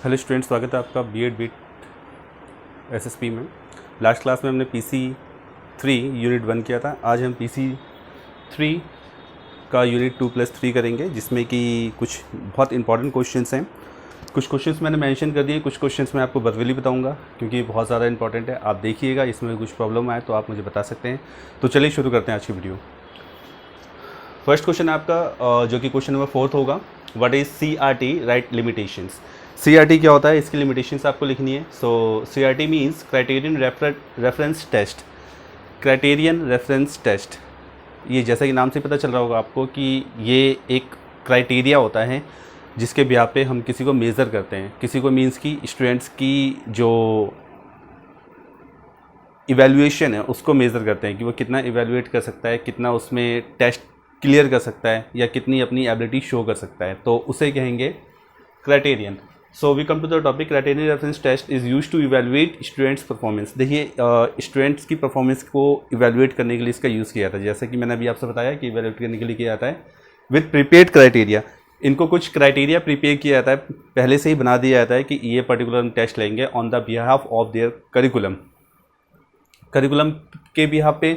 Hello student, स्वागत है आपका बीएड बीट एसएसपी में। लास्ट क्लास में हमने PC3 यूनिट 1 किया था। आज हम PC3 का यूनिट 2+3 करेंगे, जिसमें कि कुछ बहुत इंपॉर्टेंट क्वेश्चंस हैं। कुछ क्वेश्चंस मैंने मेंशन कर दिए, कुछ क्वेश्चंस मैं आपको वर्बली बताऊंगा क्योंकि बहुत ज़्यादा इंपॉर्टेंट है। आप देखिएगा, इसमें कुछ प्रॉब्लम आए तो आप मुझे बता सकते हैं। तो चलिए शुरू करते हैं आज की वीडियो। फर्स्ट क्वेश्चन है आपका, जो कि क्वेश्चन नंबर 4 होगा। What is CRT right limitations. CRT क्या होता है, इसकी लिमिटेशंस आपको लिखनी है। So CRT means criterion reference test. Criterion reference test, ये जैसा कि नाम से पता चल रहा होगा आपको कि ये एक क्राइटेरिया होता है जिसके बिहाफ पे हम किसी को मेज़र करते हैं। किसी को मीन्स कि स्टूडेंट्स की जो इवैल्यूएशन है उसको मेज़र करते हैं कि वो कितना इवैल्यूएट कर सकता है, कितना उसमें टेस्ट क्लियर कर सकता है या कितनी अपनी एबिलिटी शो कर सकता है, तो उसे कहेंगे criterion. So we come to the topic. Criterion reference test is used to evaluate students performance. देखिए, स्टूडेंट्स की परफॉर्मेंस को इवैल्यूएट करने के लिए इसका यूज़ किया जाता है। जैसे कि मैंने अभी आपसे बताया कि इवैल्यूएट करने के लिए किया जाता है विथ प्रीपेड क्राइटेरिया। इनको कुछ क्राइटेरिया प्रीपेयर किया जाता है, पहले से ही बना दिया जाता है कि ये पर्टिकुलर टेस्ट लेंगे on the behalf of their curriculum. Curriculum के बिहाफ पे,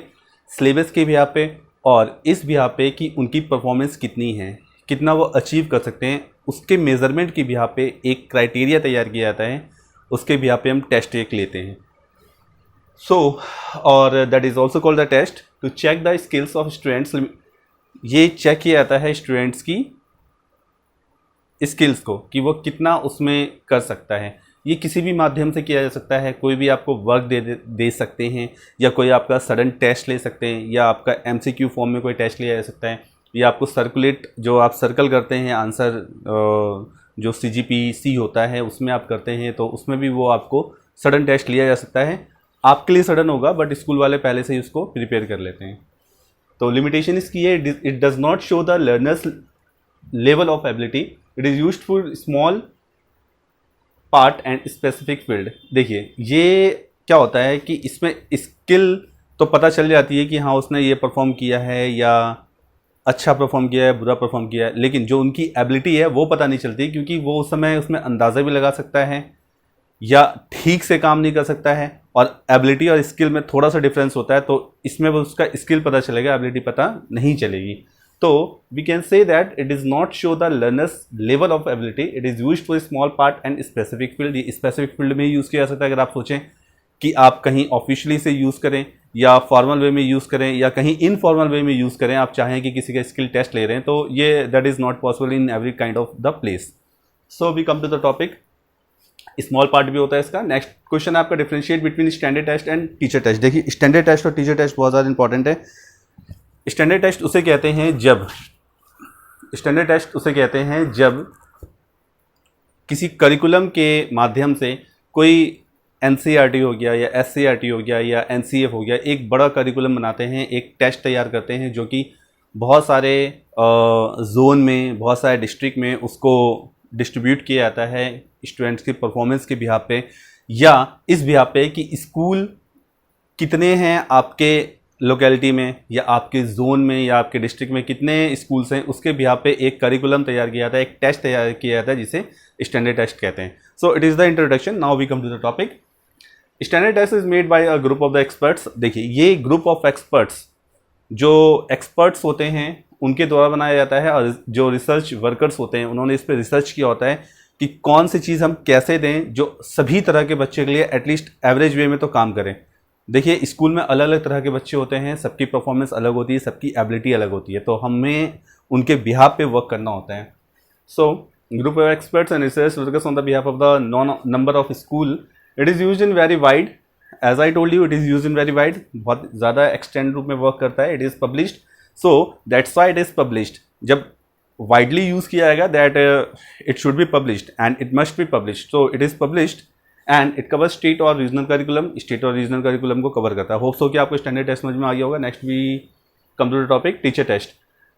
सिलेबस के बिहाफ पे और इस बिहाफ पे कि उनकी परफॉर्मेंस कितनी है, कितना वो अचीव कर सकते हैं, उसके मेज़रमेंट की बिहाफ पे एक क्राइटेरिया तैयार किया जाता है। उसके बिहाफ पे हम टेस्ट एक लेते हैं। सो और that is also called the test to check the skills of students. ये चेक किया जाता है स्टूडेंट्स की स्किल्स को कि वो कितना उसमें कर सकता है। ये किसी भी माध्यम से किया जा सकता है। कोई भी आपको वर्क दे सकते हैं, या कोई आपका सडन टेस्ट ले सकते हैं, या आपका MCQ फॉर्म में कोई टेस्ट लिया जा सकता है, या आपको सर्कुलेट जो आप सर्कल करते हैं आंसर, जो CGPC होता है उसमें आप करते हैं, तो उसमें भी वो आपको सडन टेस्ट लिया जा सकता है। आपके लिए सडन होगा बट स्कूल वाले पहले से ही उसको प्रिपेयर कर लेते हैं। तो लिमिटेशन इसकी है, it does not show the learners level of ability, it is used for small part and specific field. देखिए, ये क्या होता है कि इसमें स्किल तो पता चल जाती है कि हाँ उसने ये परफॉर्म किया है, या अच्छा परफॉर्म किया है, बुरा परफॉर्म किया है, लेकिन जो उनकी एबिलिटी है वो पता नहीं चलती, क्योंकि वो उस समय उसमें अंदाज़ा भी लगा सकता है या ठीक से काम नहीं कर सकता है। और एबिलिटी और स्किल में थोड़ा सा डिफरेंस होता है, तो इसमें वो उसका स्किल पता चलेगा, एबिलिटी पता नहीं चलेगी। तो we can say that it is not show the learners level of ability, it is used for small part and specific field. ये स्पेसिफिक फील्ड में यूज़ किया जा सकता है। अगर आप सोचें कि आप कहीं ऑफिशियली से यूज़ करें या फॉर्मल वे में यूज़ करें या कहीं इनफॉर्मल वे में यूज़ करें, आप चाहें कि किसी का स्किल टेस्ट ले रहे हैं, तो ये that is not possible in every kind of the place. So we come to the topic. Small part भी होता है इसका। नेक्स्ट क्वेश्चन है आपका, differentiate between standard test and teacher test. देखिए, स्टैंडर्ड टेस्ट और टीचर टेस्ट बहुत ज़्यादा इंपॉर्टेंट है। स्टैंडर्ड टेस्ट उसे कहते हैं जब किसी करिकुलम के माध्यम से कोई NCERT हो गया या SCERT हो गया या NCF हो गया, एक बड़ा करिकुलम बनाते हैं, एक टेस्ट तैयार करते हैं जो कि बहुत सारे जोन में, बहुत सारे डिस्ट्रिक्ट में उसको डिस्ट्रीब्यूट किया जाता है स्टूडेंट्स की परफॉर्मेंस के बिहाफ पे, या इस बिहाफ पे कि स्कूल कितने हैं आपके लोकेलिटी में या आपके जोन में या आपके डिस्ट्रिक्ट में कितने स्कूल्स हैं, उसके बिहाफ पे एक करिकुलम तैयार किया जाता है, एक टेस्ट तैयार किया जाता है जिसे स्टैंडर्ड टेस्ट कहते हैं। So it is the introduction. Now we come to the topic. Standard test is made by a group of the experts. देखिए, ये ग्रुप ऑफ एक्सपर्ट्स, जो एक्सपर्ट्स होते हैं उनके द्वारा बनाया जाता है, और जो रिसर्च वर्कर्स होते हैं उन्होंने इस पर रिसर्च किया होता है कि कौन सी चीज़ हम कैसे दें जो सभी तरह के बच्चे के लिए एटलीस्ट एवरेज वे में तो काम करें। देखिए, स्कूल में अलग अलग तरह के बच्चे होते हैं, सबकी परफॉर्मेंस अलग होती है, सबकी एबिलिटी अलग होती है, तो हमें उनके बिहाफ पे वर्क करना होता है। So group of experts and research workers on the behalf of the number of school, it is used in very wide. As I told you, it is used in very wide, बहुत ज़्यादा extend रूप में work करता है। It is published, so that's why it is published. जब widely use किया जाएगा that it should be published and it must be published. So it is published and it cover state और regional curriculum. State और regional curriculum को cover करता है। Hopes हो कि आपको स्टैंडर्ड टेस्ट समझ में आ गया होगा। Next we come to the topic, teacher test.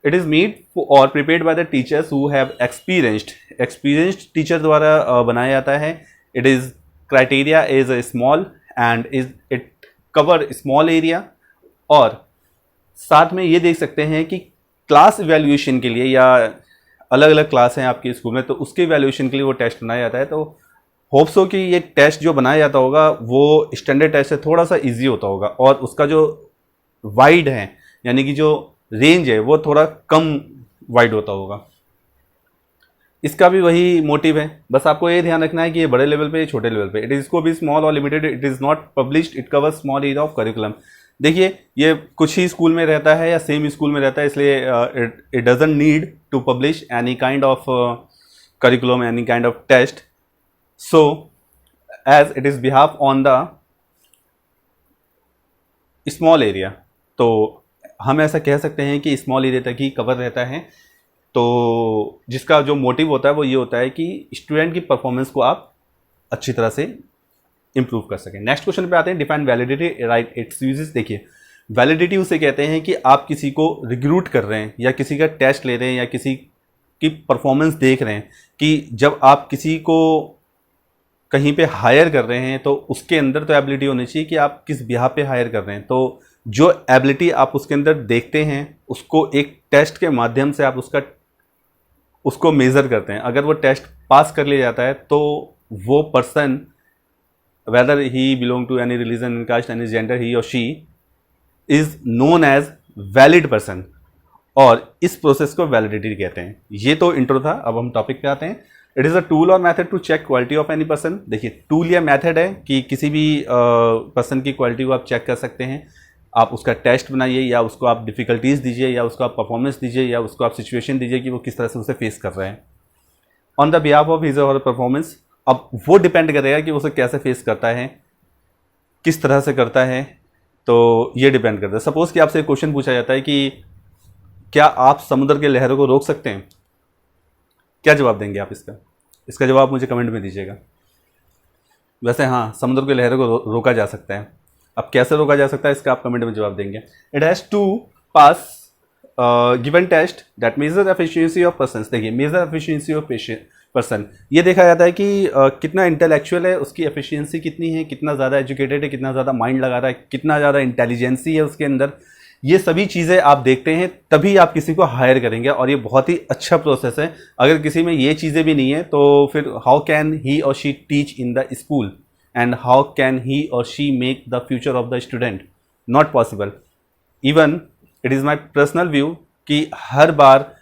It is made और prepared by the teachers who have experienced teacher द्वारा बनाया जाता है। It is criteria is small and it cover small area. और साथ में ये देख सकते हैं कि क्लास इवैल्यूएशन के लिए, या अलग अलग क्लास हैं आपके स्कूल में, तो उसके इवैल्यूएशन के लिए वो टेस्ट बनाया जाता है। तो होप सो कि ये टेस्ट जो बनाया जाता होगा वो स्टैंडर्ड टेस्ट से थोड़ा सा इजी होता होगा और उसका जो वाइड है यानी कि जो रेंज है वो थोड़ा कम वाइड होता होगा। इसका भी वही मोटिव है, बस आपको ये ध्यान रखना है कि ये बड़े लेवल पे, छोटे लेवल पे, इट इज को भी स्मॉल और limited, it is not published, it covers small area of curriculum. देखिए ये कुछ ही स्कूल में रहता है या सेम स्कूल में रहता है, इसलिए it doesn't need to publish any kind of curriculum, any kind of test, so as it is behalf on the small area. तो हम ऐसा कह सकते हैं कि स्मॉल एरिया तक ही कवर रहता है, तो जिसका जो मोटिव होता है वो ये होता है कि स्टूडेंट की परफॉर्मेंस को आप अच्छी तरह से इंप्रूव कर सकें। नेक्स्ट क्वेश्चन पे आते हैं, define validity, right it's uses. देखिए वैलिडिटी उसे कहते हैं कि आप किसी को रिक्रूट कर रहे हैं या किसी का टेस्ट ले रहे हैं या किसी की परफॉर्मेंस देख रहे हैं कि जब आप किसी को कहीं पे हायर कर रहे हैं तो उसके अंदर तो एबिलिटी होनी चाहिए कि आप किस बिहार पे हायर कर रहे हैं। तो जो एबिलिटी आप उसके अंदर देखते हैं उसको एक टेस्ट के माध्यम से आप उसको मेज़र करते हैं। अगर वो टेस्ट पास कर लिया जाता है तो वो person, whether he belong to any religion, any caste, any gender, he और she is known as valid person, और इस प्रोसेस को वैलिडिटी कहते हैं। ये तो इंट्रो था, अब हम टॉपिक पे आते हैं। इट इज़ अ टूल और method to check quality of any person. देखिए टूल या मैथड है कि किसी भी पर्सन की क्वालिटी को आप चेक कर सकते हैं। आप उसका टेस्ट बनाइए या उसको आप डिफ़िकल्टीज़ दीजिए या उसको आप परफॉर्मेंस दीजिए या उसको आप सिचुएशन दीजिए कि वो किस तरह से उसे फेस कर रहे हैं on the behalf of his और परफॉर्मेंस। अब वो डिपेंड करेगा कि उसे कैसे फेस करता है, किस तरह से करता है, तो ये डिपेंड करता है। सपोज़ कि आपसे एक क्वेश्चन पूछा जाता है कि क्या आप समुद्र के लहरों को रोक सकते हैं, क्या जवाब देंगे आप इसका जवाब मुझे कमेंट में दीजिएगा। वैसे हाँ, समुद्र के लहरों को रोका जा सकता है। अब कैसे रोका जा सकता है इसका आप कमेंट में जवाब देंगे। It has to pass given test that measure efficiency of person. देखिए मेजर एफिशिएंसी ऑफ पर्सन, ये देखा जाता है कि कितना इंटेलेक्चुअल है, उसकी एफिशिएंसी कितनी है, कितना ज़्यादा एजुकेटेड है, कितना ज़्यादा माइंड लगा रहा है, कितना ज़्यादा इंटेलिजेंसी है उसके अंदर। ये सभी चीज़ें आप देखते हैं तभी आप किसी को हायर करेंगे, और ये बहुत ही अच्छा प्रोसेस है। अगर किसी में ये चीज़ें भी नहीं है तो फिर हाउ कैन ही और she teach in the school and how can he और she make the future of the student? Not possible. Even it is my personal view कि हर बार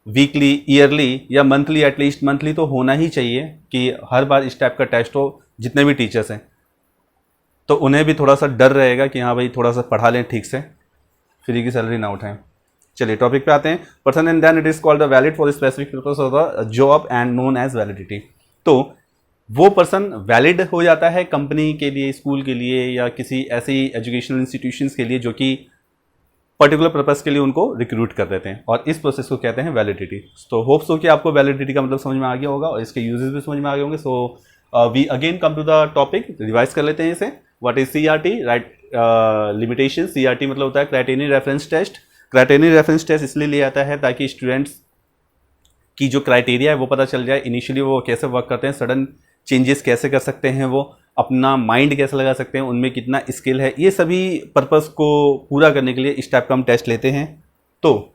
वीकली, ईयरली या मंथली, एटलीस्ट मंथली तो होना ही चाहिए कि हर बार इस टाइप का टेस्ट हो। जितने भी टीचर्स हैं तो उन्हें भी थोड़ा सा डर रहेगा कि हाँ भाई थोड़ा सा पढ़ा लें ठीक से, फ्री की सैलरी ना उठाएं। चलिए टॉपिक पे आते हैं। Person and then it is called the valid for specific purpose of the job and known as validity. तो वो पर्सन वैलिड हो जाता है कंपनी के लिए, स्कूल के लिए या किसी ऐसी एजुकेशनल इंस्टीट्यूशंस के लिए जो कि पर्टिकुलर पर्पस के लिए उनको रिक्रूट कर देते हैं, और इस प्रोसेस को कहते हैं वैलिडिटी। तो होप्स हो कि आपको वैलिडिटी का मतलब समझ में आ गया होगा और इसके यूजेस भी समझ में आ गए होंगे। So we again come to the topic, revise कर लेते हैं इसे। What is CRT? Right, limitation. CRT मतलब होता है criterion reference test. Criterion reference test इसलिए लिया जाता है ताकि स्टूडेंट्स की जो क्राइटेरिया है वो पता चल जाए, इनिशियली वो कैसे वर्क करते हैं, सडन चेंजेस कैसे कर सकते हैं, वो अपना माइंड कैसे लगा सकते हैं, उनमें कितना स्किल है, ये सभी पर्पस को पूरा करने के लिए इस टाइप का हम टेस्ट लेते हैं। तो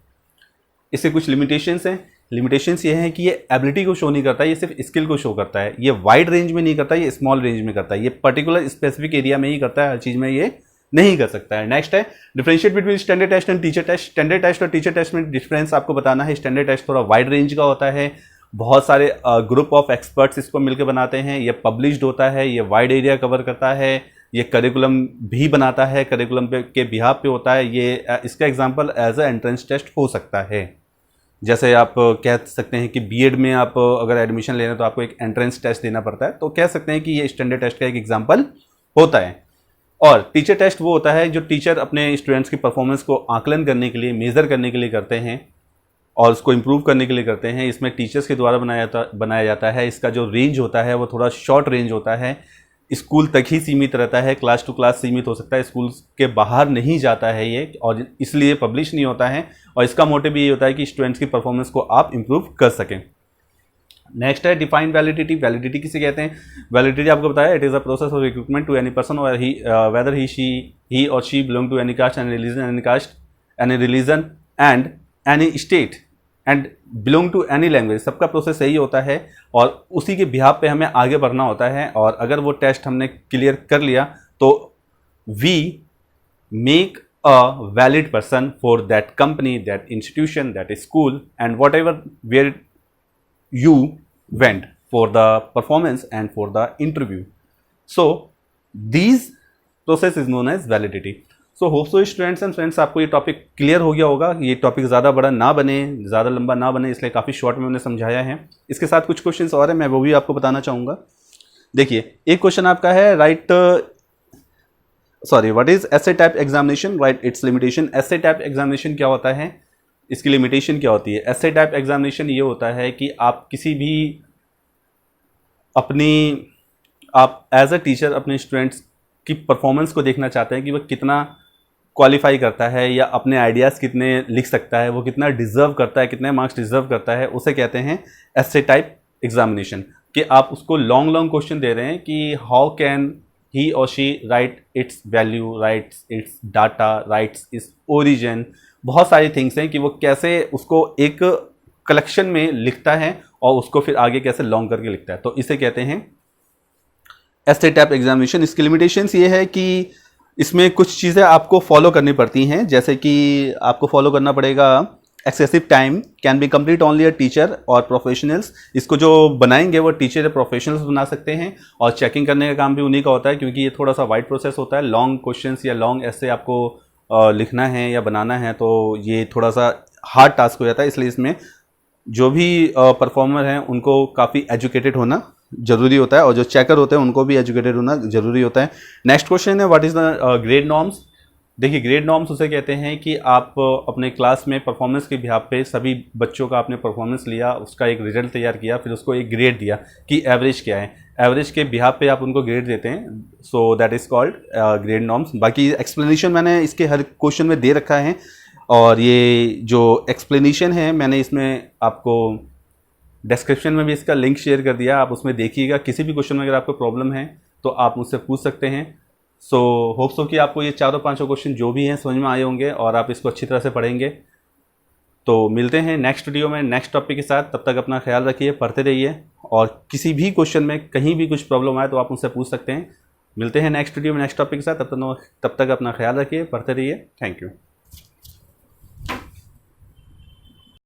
इससे कुछ लिमिटेशंस हैं। लिमिटेशंस ये हैं कि ये एबिलिटी को शो नहीं करता, ये सिर्फ स्किल को शो करता है। ये वाइड रेंज में नहीं करता, ये स्मॉल रेंज में करता है। ये पर्टिकुलर स्पेसिफिक एरिया में ही करता है, हर चीज़ में ये नहीं कर सकता है। नेक्स्ट है differentiate between standard test and teacher test. Standard test और टीचर टेस्ट में डिफरेंस आपको बताना है। स्टैंडर्ड टेस्ट थोड़ा वाइड रेंज का होता है, बहुत सारे ग्रुप ऑफ एक्सपर्ट्स इसको मिलकर बनाते हैं, ये पब्लिश्ड होता है, ये वाइड एरिया कवर करता है, ये करिकुलम भी बनाता है, करिकुलम के बिहाफ पे होता है। ये इसका example as a entrance test हो सकता है। जैसे आप कह सकते हैं कि बीएड में आप अगर एडमिशन ले रहे हैं तो आपको एक एंट्रेंस टेस्ट देना पड़ता है, तो कह सकते हैं कि ये स्टैंडर्ड टेस्ट का एक एग्जाम्पल होता है। और टीचर टेस्ट वो होता है जो टीचर अपने स्टूडेंट्स की परफॉर्मेंस को आकलन करने के लिए, मेज़र करने के लिए करते हैं और उसको इम्प्रूव करने के लिए करते हैं। इसमें टीचर्स के द्वारा बनाया जाता है। इसका जो रेंज होता है वो थोड़ा शॉर्ट रेंज होता है, स्कूल तक ही सीमित रहता है, क्लास टू क्लास सीमित हो सकता है, स्कूल के बाहर नहीं जाता है ये, और इसलिए पब्लिश नहीं होता है। और इसका मोटिव भी ये होता है कि स्टूडेंट्स की परफॉर्मेंस को आप इम्प्रूव कर सकें। नेक्स्ट है डिफाइन वैलिडिटी। वैलिडिटी किसे कहते हैं? वैलिडिटी आपको बताया, it is a process of recruitment to any person और वेदर ही और she belong to any caste any religion and any state and belong to any language, सबका process यही होता है और उसी के बिहाफ पे हमें आगे बढ़ना होता है। और अगर वो टेस्ट हमने क्लियर कर लिया तो we make a valid person for that company, that institution, that school and whatever where you went for the performance and for the interview. So these process is known as validity. So hope so students and friends आपको ये topic clear हो गया होगा। ये topic ज़्यादा बड़ा ना बने, ज़्यादा लंबा ना बने, इसलिए काफ़ी शॉर्ट में मैंने समझाया है। इसके साथ कुछ क्वेश्चंस और हैं, मैं वो भी आपको बताना चाहूँगा। देखिए, एक क्वेश्चन आपका है what is essay type examination, right it's limitation. Essay type examination क्या होता है, इसकी लिमिटेशन क्या होती है। एसे टाइप एग्जामिनेशन ये होता है कि आप किसी भी आप एज अ टीचर अपने स्टूडेंट्स की परफॉर्मेंस को देखना चाहते हैं कि वह कितना क्वालिफाई करता है या अपने आइडियाज़ कितने लिख सकता है, वो कितना डिज़र्व करता है, कितने मार्क्स डिज़र्व करता है, उसे कहते हैं एसे टाइप एग्जामिनेशन। कि आप उसको लॉन्ग क्वेश्चन दे रहे हैं कि हाउ कैन ही और she write it's value, rights it's data, rights its origin, बहुत सारी थिंग्स हैं कि वो कैसे उसको एक कलेक्शन में लिखता है और उसको फिर आगे कैसे लॉन्ग करके लिखता है। तो इसे कहते हैं एसे टाइप एग्जामिनेशन। इसकी लिमिटेशंस ये है कि इसमें कुछ चीज़ें आपको फॉलो करनी पड़ती हैं, जैसे कि आपको फॉलो करना पड़ेगा excessive time can be complete only a teacher और प्रोफेशनल्स। इसको जो बनाएंगे वो टीचर या प्रोफेशनल्स बना सकते हैं और चेकिंग करने का काम भी उन्हीं का होता है, क्योंकि ये थोड़ा सा वाइड प्रोसेस होता है। लॉन्ग क्वेश्चंस या लॉन्ग ऐसे आपको लिखना है या बनाना है तो ये थोड़ा सा हार्ड टास्क हो जाता है, इसलिए इसमें जो भी परफॉर्मर हैं उनको काफ़ी एजुकेटेड होना जरूरी होता है और जो चेकर होते हैं उनको भी एजुकेटेड होना जरूरी होता है। नेक्स्ट क्वेश्चन है what is the grade norms. देखिए, ग्रेड नॉर्म्स उसे कहते हैं कि आप अपने क्लास में परफॉर्मेंस के बिहाफ पे सभी बच्चों का आपने परफॉर्मेंस लिया, उसका एक रिजल्ट तैयार किया, फिर उसको एक ग्रेड दिया कि एवरेज क्या है, एवरेज के बिहाफ पे आप उनको ग्रेड देते हैं। So that is called grade norms. बाकी एक्सप्लेनेशन मैंने इसके हर क्वेश्चन में दे रखा है और ये जो एक्सप्लेनेशन है मैंने इसमें आपको डिस्क्रिप्शन में भी इसका लिंक शेयर कर दिया, आप उसमें देखिएगा। किसी भी क्वेश्चन में अगर आपको प्रॉब्लम है तो आप मुझसे पूछ सकते हैं। सो होप सो कि आपको ये चारों पांचों क्वेश्चन जो भी हैं समझ में आए होंगे और आप इसको अच्छी तरह से पढ़ेंगे। तो मिलते हैं नेक्स्ट वीडियो में नेक्स्ट टॉपिक के साथ। तब तक अपना ख्याल रखिए, पढ़ते रहिए और किसी भी क्वेश्चन में कहीं भी कुछ प्रॉब्लम आए तो आप मुझसे पूछ सकते हैं। मिलते हैं नेक्स्ट वीडियो में नेक्स्ट टॉपिक के साथ। तब तक अपना ख्याल रखिए, पढ़ते रहिए। Thank you.